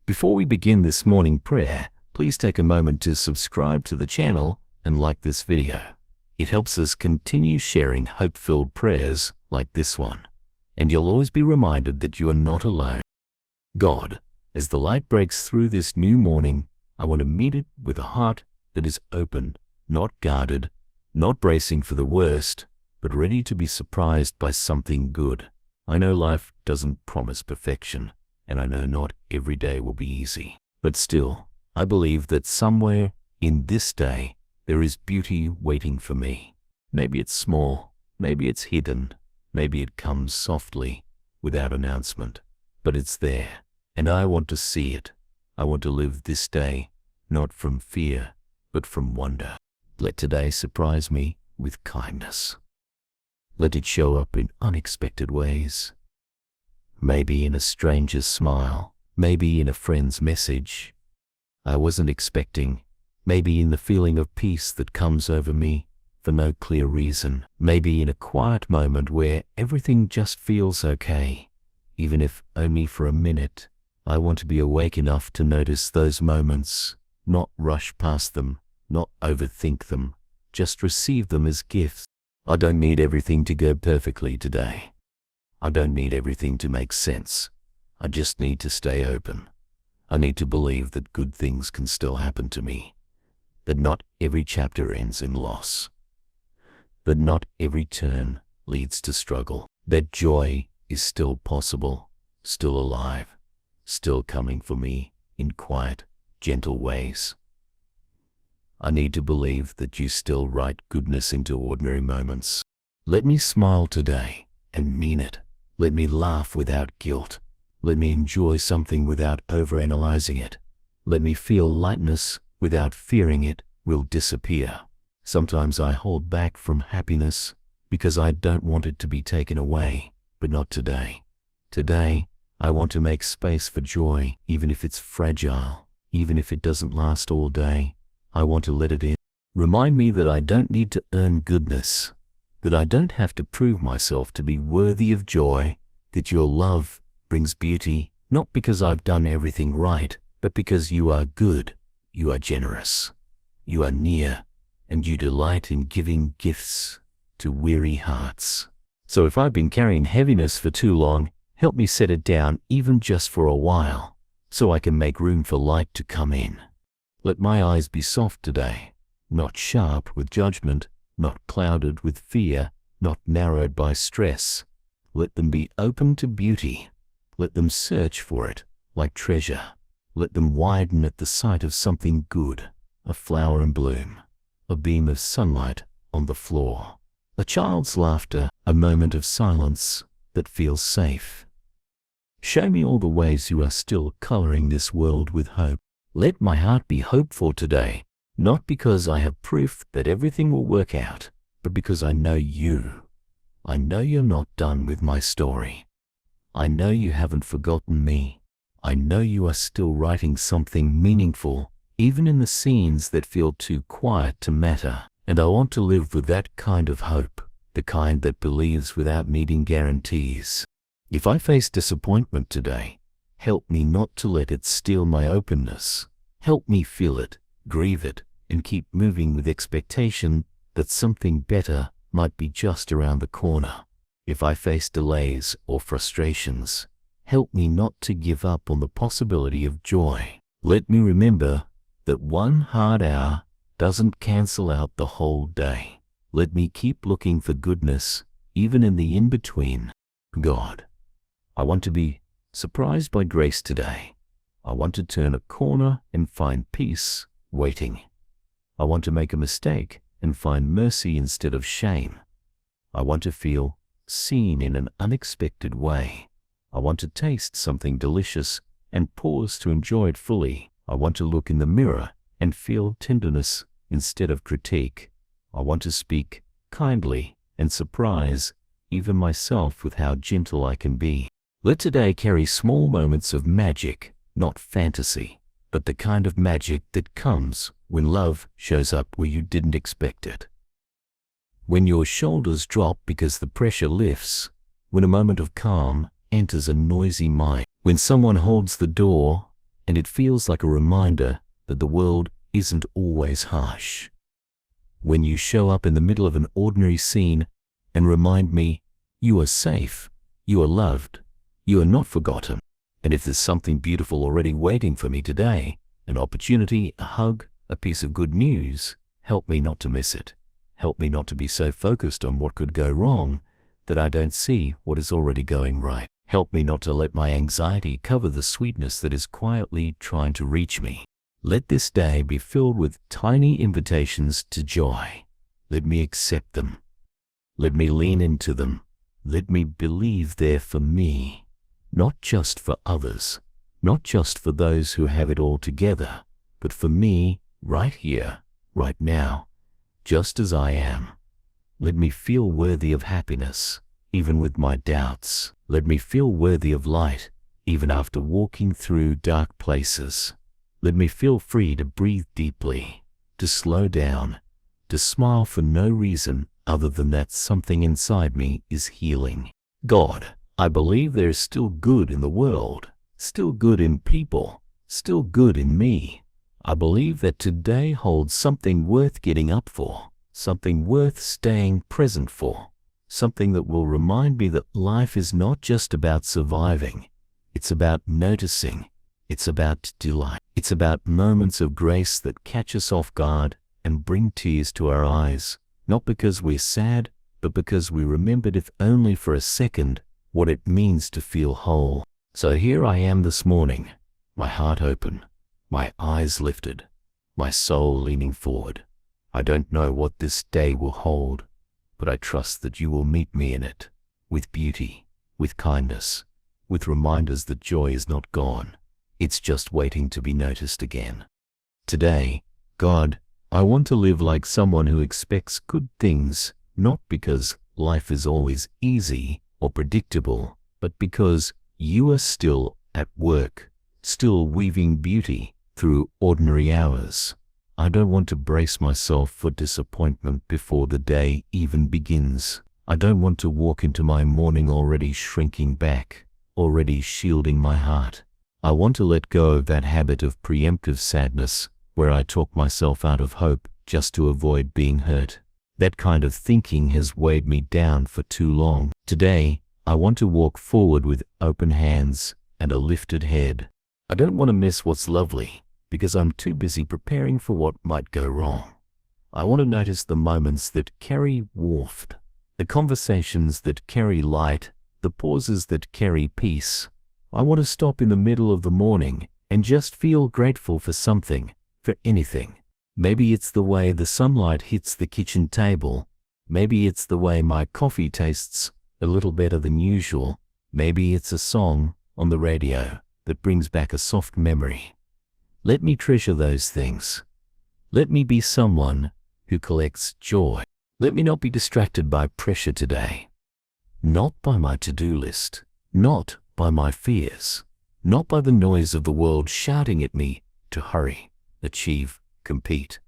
Before we begin this morning prayer, please take a moment to subscribe to the channel and like this video. It helps us continue sharing hope-filled prayers like this one. And you'll always be reminded that you are not alone. God, as the light breaks through this new morning, I want to meet it with a heart that is open, not guarded, not bracing for the worst, but ready to be surprised by something good. I know life doesn't promise perfection, and I know not every day will be easy. But still, I believe that somewhere in this day, there is beauty waiting for me. Maybe it's small, maybe it's hidden, maybe it comes softly, without announcement, but it's there, and I want to see it. I want to live this day, not from fear, but from wonder. Let today surprise me with kindness. Let it show up in unexpected ways. Maybe in a stranger's smile, maybe in a friend's message I wasn't expecting, maybe in the feeling of peace that comes over me for no clear reason, maybe in a quiet moment where everything just feels okay, even if only for a minute. I want to be awake enough to notice those moments, not rush past them, not overthink them, just receive them as gifts. I don't need everything to go perfectly today. I don't need everything to make sense. I just need to stay open. I need to believe that good things can still happen to me, that not every chapter ends in loss, that not every turn leads to struggle, that joy is still possible, still alive, still coming for me in quiet, gentle ways. I need to believe that you still write goodness into ordinary moments. Let me smile today and mean it. Let me laugh without guilt. Let me enjoy something without overanalyzing it. Let me feel lightness without fearing it will disappear. Sometimes I hold back from happiness because I don't want it to be taken away, but not today. Today, I want to make space for joy, even if it's fragile, even if it doesn't last all day. I want to let it in. Remind me that I don't need to earn goodness, that I don't have to prove myself to be worthy of joy, that your love brings beauty, not because I've done everything right, but because you are good, you are generous, you are near, and you delight in giving gifts to weary hearts. So if I've been carrying heaviness for too long, help me set it down even just for a while, so I can make room for light to come in. Let my eyes be soft today, not sharp with judgment, not clouded with fear, not narrowed by stress. Let them be open to beauty. Let them search for it like treasure. Let them widen at the sight of something good, a flower in bloom, a beam of sunlight on the floor, a child's laughter, a moment of silence that feels safe. Show me all the ways you are still coloring this world with hope. Let my heart be hopeful today, not because I have proof that everything will work out, but because I know you. I know you're not done with my story. I know you haven't forgotten me. I know you are still writing something meaningful, even in the scenes that feel too quiet to matter. And I want to live with that kind of hope, the kind that believes without needing guarantees. If I face disappointment today, help me not to let it steal my openness. Help me feel it, grieve it, and keep moving with expectation that something better might be just around the corner. If I face delays or frustrations, help me not to give up on the possibility of joy. Let me remember that one hard hour doesn't cancel out the whole day. Let me keep looking for goodness, even in the in-between. God, I want to be surprised by grace today. I want to turn a corner and find peace waiting. I want to make a mistake and find mercy instead of shame. I want to feel seen in an unexpected way. I want to taste something delicious and pause to enjoy it fully. I want to look in the mirror and feel tenderness instead of critique. I want to speak kindly and surprise even myself with how gentle I can be. Let today carry small moments of magic, not fantasy, but the kind of magic that comes when love shows up where you didn't expect it. When your shoulders drop because the pressure lifts, when a moment of calm enters a noisy mind, when someone holds the door and it feels like a reminder that the world isn't always harsh. When you show up in the middle of an ordinary scene and remind me, you are safe, you are loved, you are not forgotten, and if there's something beautiful already waiting for me today, an opportunity, a hug, a piece of good news, help me not to miss it. Help me not to be so focused on what could go wrong that I don't see what is already going right. Help me not to let my anxiety cover the sweetness that is quietly trying to reach me. Let this day be filled with tiny invitations to joy. Let me accept them. Let me lean into them. Let me believe they're for me, not just for others, not just for those who have it all together, but for me right here, right now, just as I am. Let me feel worthy of happiness, even with my doubts. Let me feel worthy of light, even after walking through dark places. Let me feel free to breathe deeply, to slow down, to smile for no reason other than that something inside me is healing. God, I believe there's still good in the world, still good in people, still good in me. I believe that today holds something worth getting up for, something worth staying present for, something that will remind me that life is not just about surviving. It's about noticing. It's about delight. It's about moments of grace that catch us off guard and bring tears to our eyes, not because we're sad, but because we remembered, if only for a second, what it means to feel whole. So here I am this morning, my heart open, my eyes lifted, my soul leaning forward. I don't know what this day will hold, but I trust that you will meet me in it, with beauty, with kindness, with reminders that joy is not gone. It's just waiting to be noticed again. Today, God, I want to live like someone who expects good things, not because life is always easy or predictable, but because you are still at work, still weaving beauty through ordinary hours. I don't want to brace myself for disappointment before the day even begins. I don't want to walk into my morning already shrinking back, already shielding my heart. I want to let go of that habit of preemptive sadness where I talk myself out of hope just to avoid being hurt. That kind of thinking has weighed me down for too long. Today, I want to walk forward with open hands and a lifted head. I don't want to miss what's lovely because I'm too busy preparing for what might go wrong. I want to notice the moments that carry warmth, the conversations that carry light, the pauses that carry peace. I want to stop in the middle of the morning and just feel grateful for something, for anything. Maybe it's the way the sunlight hits the kitchen table. Maybe it's the way my coffee tastes a little better than usual. Maybe it's a song on the radio that brings back a soft memory. Let me treasure those things. Let me be someone who collects joy. Let me not be distracted by pressure today. Not by my to-do list. Not by my fears. Not by the noise of the world shouting at me to hurry, achieve, compete.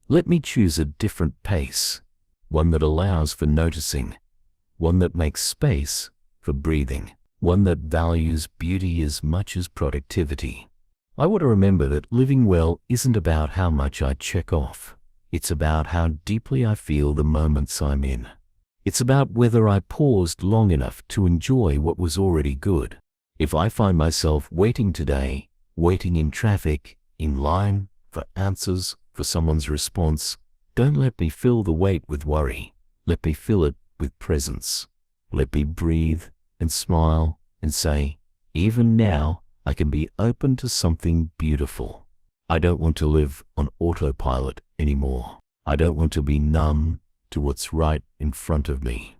Let me choose a different pace, one that allows for noticing, one that makes space for breathing, one that values beauty as much as productivity. I want to remember that living well isn't about how much I check off. It's about how deeply I feel the moments I'm in. It's about whether I paused long enough to enjoy what was already good. If I find myself waiting today, waiting in traffic, in line, for answers, for someone's response, don't let me fill the wait with worry. Let me fill it with presence. Let me breathe and smile and say, even now, I can be open to something beautiful. I don't want to live on autopilot anymore. I don't want to be numb to what's right in front of me.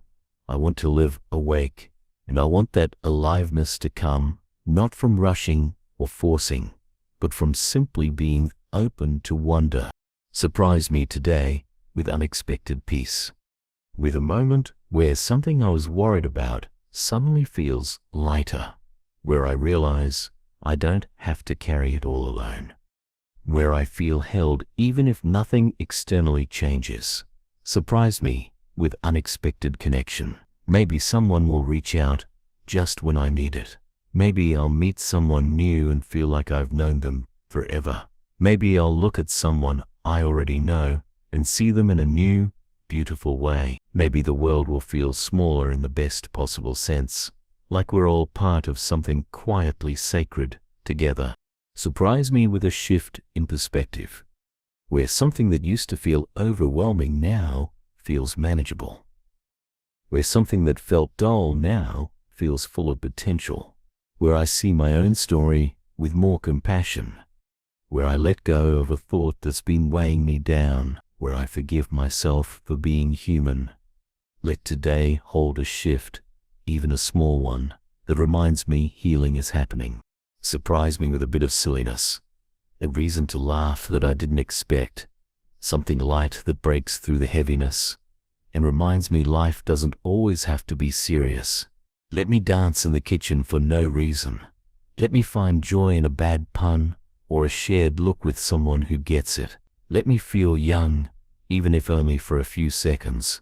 I want to live awake, and I want that aliveness to come not from rushing or forcing, but from simply being open to wonder. Surprise me today with unexpected peace, with a moment where something I was worried about suddenly feels lighter, where I realize I don't have to carry it all alone, where I feel held even if nothing externally changes. Surprise me with unexpected connection. Maybe someone will reach out just when I need it. Maybe I'll meet someone new and feel like I've known them forever. Maybe I'll look at someone I already know and see them in a new, beautiful way. Maybe the world will feel smaller in the best possible sense, like we're all part of something quietly sacred together. Surprise me with a shift in perspective, where something that used to feel overwhelming now feels manageable, where something that felt dull now feels full of potential, where I see my own story with more compassion, where I let go of a thought that's been weighing me down, where I forgive myself for being human. Let today hold a shift, even a small one, that reminds me healing is happening. Surprise me with a bit of silliness, a reason to laugh that I didn't expect, something light that breaks through the heaviness, and reminds me life doesn't always have to be serious. Let me dance in the kitchen for no reason. Let me find joy in a bad pun or a shared look with someone who gets it. Let me feel young, even if only for a few seconds.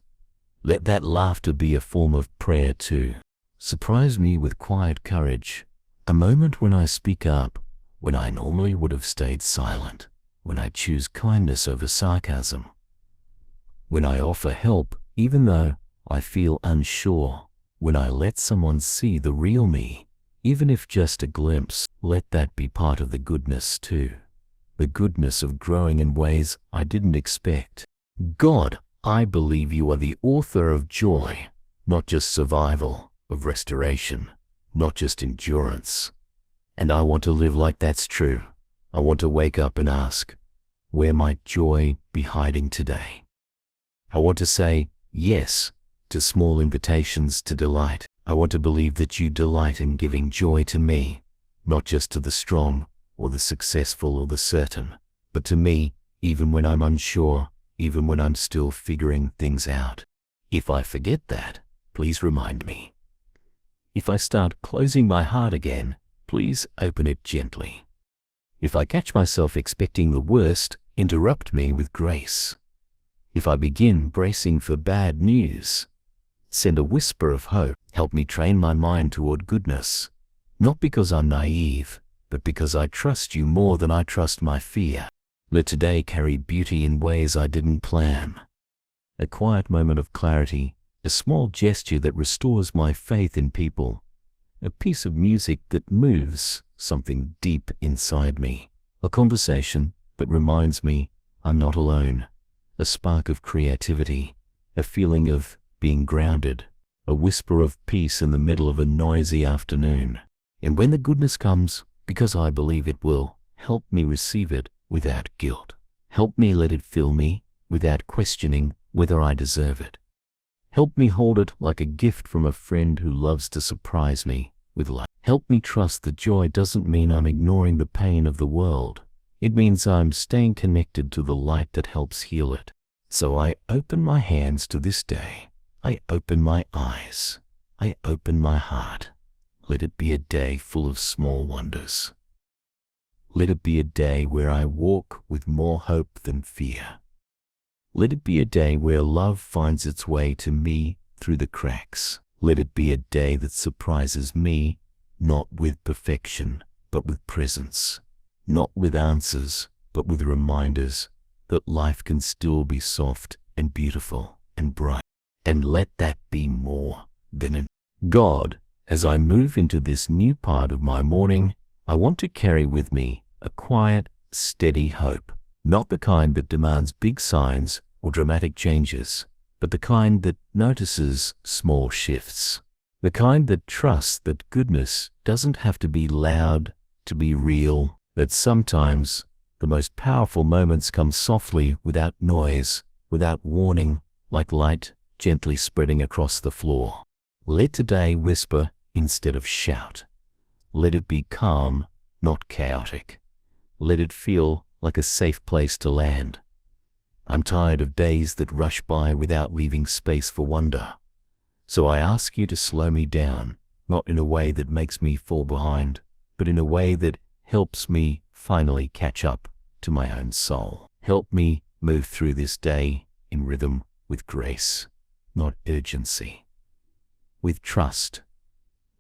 Let that laughter be a form of prayer too. Surprise me with quiet courage, a moment when I speak up, when I normally would have stayed silent, when I choose kindness over sarcasm, when I offer help even though I feel unsure, when I let someone see the real me, even if just a glimpse. Let that be part of the goodness too, the goodness of growing in ways I didn't expect. God, I believe you are the author of joy, not just survival, of restoration, not just endurance. And I want to live like that's true. I want to wake up and ask, where might joy be hiding today? I want to say yes to small invitations to delight. I want to believe that you delight in giving joy to me, not just to the strong or the successful or the certain, but to me, even when I'm unsure, even when I'm still figuring things out. If I forget that, please remind me. If I start closing my heart again, please open it gently. If I catch myself expecting the worst, interrupt me with grace. If I begin bracing for bad news, send a whisper of hope. Help me train my mind toward goodness, not because I'm naive, but because I trust you more than I trust my fear. Let today carry beauty in ways I didn't plan. A quiet moment of clarity, a small gesture that restores my faith in people, a piece of music that moves something deep inside me, a conversation that reminds me I'm not alone, a spark of creativity, a feeling of being grounded, a whisper of peace in the middle of a noisy afternoon. And when the goodness comes, because I believe it will, help me receive it without guilt. Help me let it fill me without questioning whether I deserve it. Help me hold it like a gift from a friend who loves to surprise me with love. Help me trust that joy doesn't mean I'm ignoring the pain of the world. It means I'm staying connected to the light that helps heal it. So I open my hands to this day. I open my eyes. I open my heart. Let it be a day full of small wonders. Let it be a day where I walk with more hope than fear. Let it be a day where love finds its way to me through the cracks. Let it be a day that surprises me, not with perfection, but with presence. Not with answers, but with reminders that life can still be soft and beautiful and bright. And let that be more than an God. As I move into this new part of my morning, I want to carry with me a quiet, steady hope, not the kind that demands big signs or dramatic changes, but the kind that notices small shifts, the kind that trusts that goodness doesn't have to be loud to be real, that sometimes the most powerful moments come softly without noise, without warning, like light gently spreading across the floor. Let today whisper instead of shout. Let it be calm, not chaotic. Let it feel like a safe place to land. I'm tired of days that rush by without leaving space for wonder. So I ask you to slow me down, not in a way that makes me fall behind, but in a way that helps me finally catch up to my own soul. Help me move through this day in rhythm with grace, not urgency, with trust,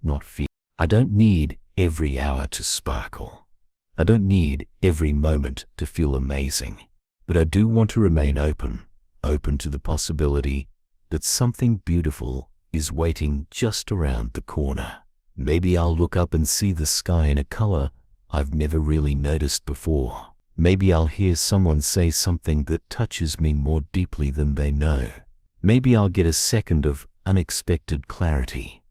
not fear. I don't need every hour to sparkle. I don't need every moment to feel amazing. But I do want to remain open to the possibility that something beautiful is waiting just around the corner. Maybe I'll look up and see the sky in a color I've never really noticed before. Maybe I'll hear someone say something that touches me more deeply than they know. Maybe I'll get a second of unexpected clarity,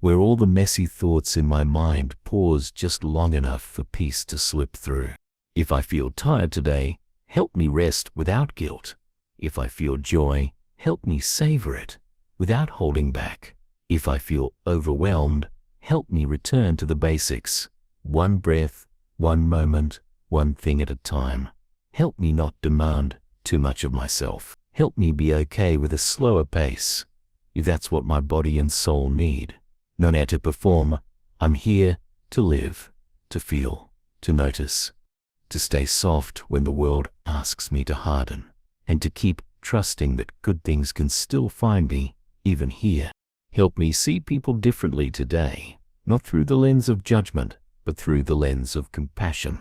where all the messy thoughts in my mind pause just long enough for peace to slip through. If I feel tired today, help me rest without guilt. If I feel joy, help me savor it without holding back. If I feel overwhelmed, help me return to the basics. One breath, one moment, one thing at a time. Help me not demand too much of myself. Help me be okay with a slower pace, if that's what my body and soul need. No need to perform. I'm here to live, to feel, to notice, to stay soft when the world asks me to harden, and to keep trusting that good things can still find me, even here. Help me see people differently today, not through the lens of judgment, but through the lens of compassion.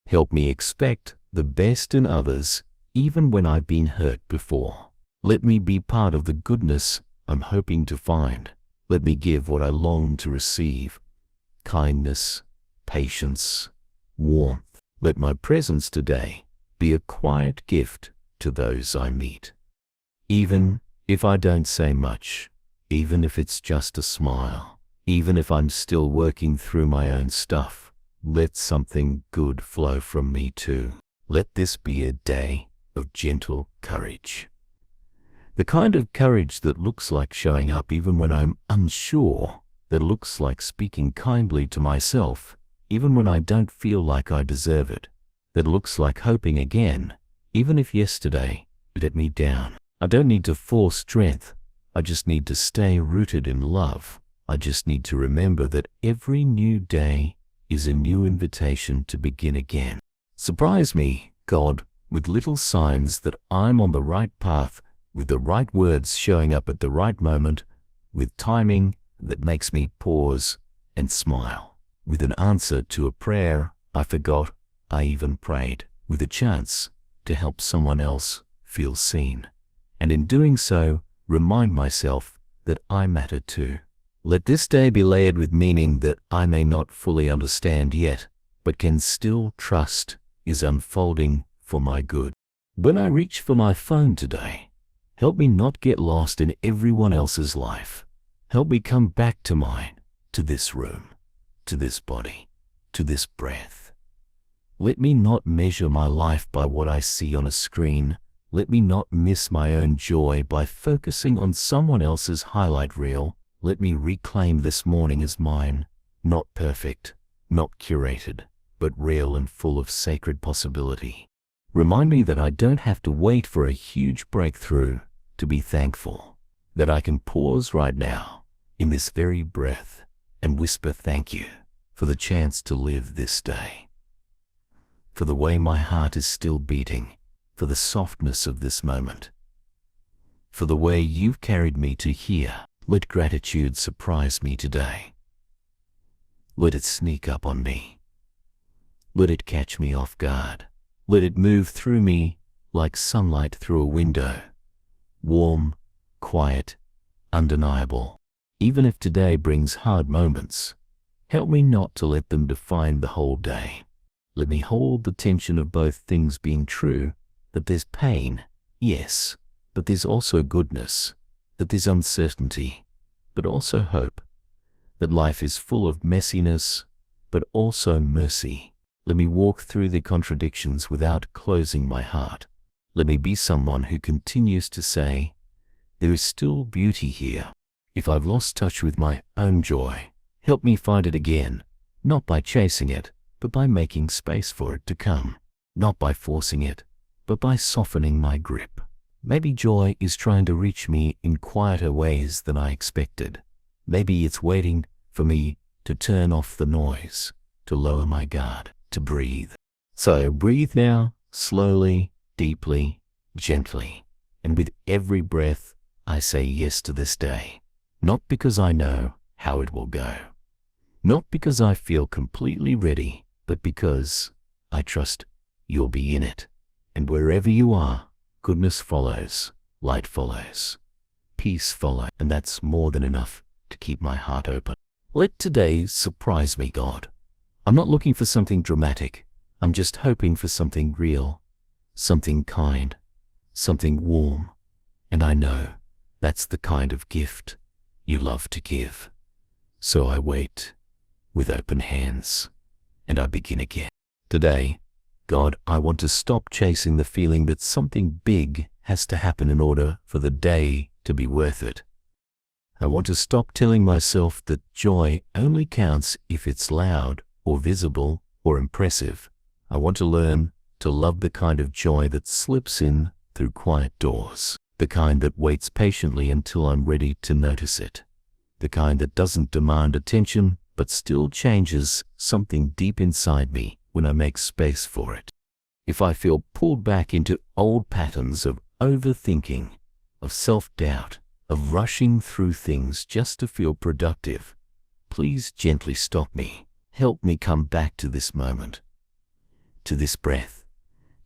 Help me expect the best in others, even when I've been hurt before. Let me be part of the goodness I'm hoping to find. Let me give what I long to receive: kindness, patience, warmth. Let my presence today be a quiet gift to those I meet. Even if I don't say much, even if it's just a smile, even if I'm still working through my own stuff, let something good flow from me too. Let this be a day of gentle courage. The kind of courage that looks like showing up even when I'm unsure, that looks like speaking kindly to myself even when I don't feel like I deserve it, that looks like hoping again, even if yesterday let me down. I don't need to force strength. I just need to stay rooted in love. I just need to remember that every new day is a new invitation to begin again. Surprise me, God, with little signs that I'm on the right path, with the right words showing up at the right moment, with timing that makes me pause and smile, with an answer to a prayer I forgot I even prayed, with a chance to help someone else feel seen, and in doing so, remind myself that I matter too. Let this day be layered with meaning that I may not fully understand yet, but can still trust is unfolding for my good. When I reach for my phone today, help me not get lost in everyone else's life. Help me come back to mine, to this room, to this body, to this breath. Let me not measure my life by what I see on a screen. Let me not miss my own joy by focusing on someone else's highlight reel. Let me reclaim this morning as mine, not perfect, not curated, but real and full of sacred possibility. Remind me that I don't have to wait for a huge breakthrough to be thankful, that I can pause right now in this very breath and whisper thank you for the chance to live this day, for the way my heart is still beating, for the softness of this moment, for the way you've carried me to here. Let gratitude surprise me today. Let it sneak up on me. Let it catch me off guard. Let it move through me like sunlight through a window. Warm, quiet, undeniable. Even if today brings hard moments, help me not to let them define the whole day. Let me hold the tension of both things being true, that there's pain, yes, but there's also goodness, that there's uncertainty, but also hope, that life is full of messiness, but also mercy. Let me walk through the contradictions without closing my heart. Let me be someone who continues to say, there is still beauty here. If I've lost touch with my own joy, help me find it again, not by chasing it, but by making space for it to come, not by forcing it, but by softening my grip. Maybe joy is trying to reach me in quieter ways than I expected. Maybe it's waiting for me to turn off the noise, to lower my guard, to breathe. So breathe now, slowly, deeply, gently, and with every breath, I say yes to this day, not because I know how it will go, Not because I feel completely ready, but because I trust you'll be in it. And wherever you are, goodness follows, light follows, peace follows, and that's more than enough to keep my heart open. Let today surprise me, God. I'm not looking for something dramatic. I'm just hoping for something real, something kind, something warm. And I know that's the kind of gift you love to give. So I wait with open hands, and I begin again. Today, God, I want to stop chasing the feeling that something big has to happen in order for the day to be worth it. I want to stop telling myself that joy only counts if it's loud or visible or impressive. I want to learn to love the kind of joy that slips in through quiet doors, the kind that waits patiently until I'm ready to notice it, the kind that doesn't demand attention but still changes something deep inside me when I make space for it. If I feel pulled back into old patterns of overthinking, of self-doubt, of rushing through things just to feel productive, please gently stop me. Help me come back to this moment, to this breath,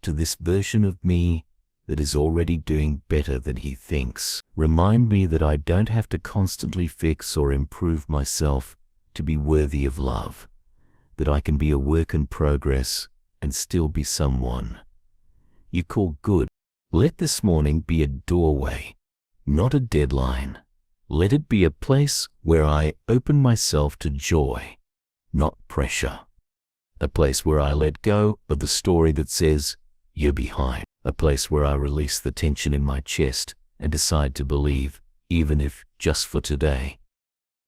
to this version of me that is already doing better than he thinks. Remind me that I don't have to constantly fix or improve myself to be worthy of love, that I can be a work in progress and still be someone you call good. Let this morning be a doorway, not a deadline. Let it be a place where I open myself to joy, not pressure. A place where I let go of the story that says you're behind. A place where I release the tension in my chest and decide to believe, even if just for today,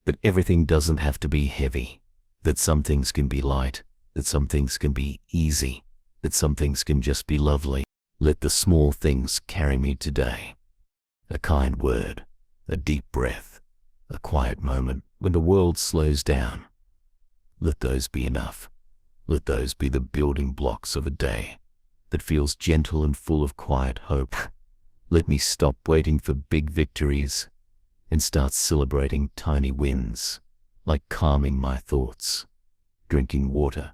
that everything doesn't have to be heavy, that some things can be light, that some things can be easy, that some things can just be lovely. Let the small things carry me today. A kind word, a deep breath, a quiet moment when the world slows down. Let those be enough. Let those be the building blocks of a day that feels gentle and full of quiet hope. Let me stop waiting for big victories and start celebrating tiny wins, like calming my thoughts, drinking water,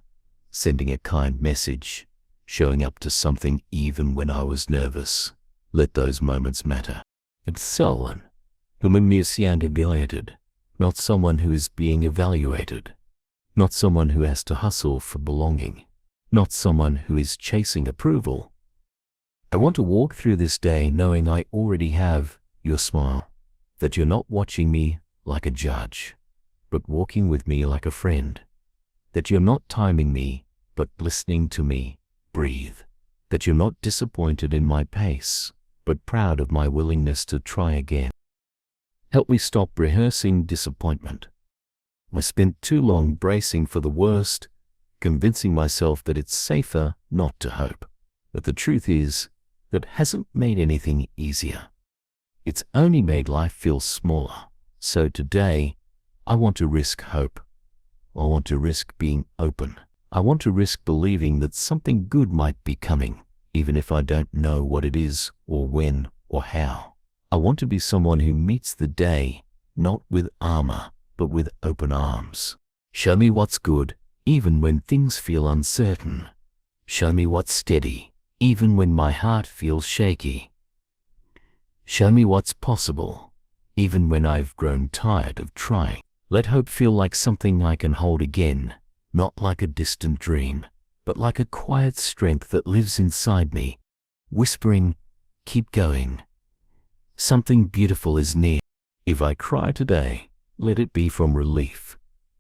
sending a kind message, showing up to something even when I was nervous. Let those moments matter. It's someone whom is evaluated, not someone who is being evaluated, not someone who has to hustle for belonging, not someone who is chasing approval. I want to walk through this day knowing I already have your smile, that you're not watching me like a judge, but walking with me like a friend, that you're not timing me, but listening to me breathe, that you're not disappointed in my pace, but proud of my willingness to try again. Help me stop rehearsing disappointment. I spent too long bracing for the worst, convincing myself that it's safer not to hope. But the truth is, that hasn't made anything easier. It's only made life feel smaller. So today, I want to risk hope. I want to risk being open. I want to risk believing that something good might be coming, even if I don't know what it is, or when, or how. I want to be someone who meets the day, not with armor, but with open arms. Show me what's good, even when things feel uncertain. Show me what's steady, even when my heart feels shaky. Show me what's possible, even when I've grown tired of trying. Let hope feel like something I can hold again, not like a distant dream, but like a quiet strength that lives inside me, whispering, keep going. Something beautiful is near. If I cry today, let it be from relief.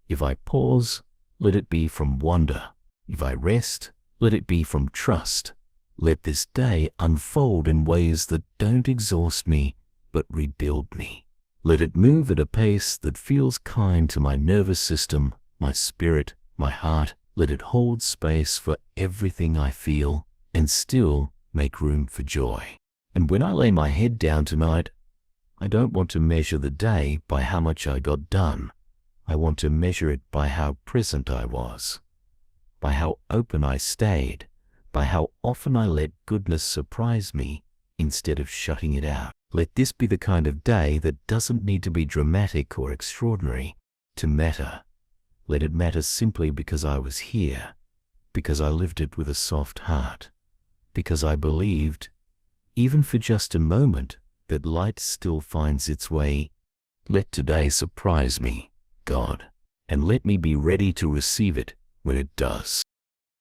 If I pause, let it be from wonder. If I rest, let it be from trust. Let this day unfold in ways that don't exhaust me, but rebuild me. Let it move at a pace that feels kind to my nervous system, my spirit, my heart. Let it hold space for everything I feel and still make room for joy. And when I lay my head down tonight, I don't want to measure the day by how much I got done. I want to measure it by how present I was, by how open I stayed, by how often I let goodness surprise me instead of shutting it out. Let this be the kind of day that doesn't need to be dramatic or extraordinary to matter. Let it matter simply because I was here, because I lived it with a soft heart, because I believed, even for just a moment, that light still finds its way. Let today surprise me, God, and let me be ready to receive it when it does.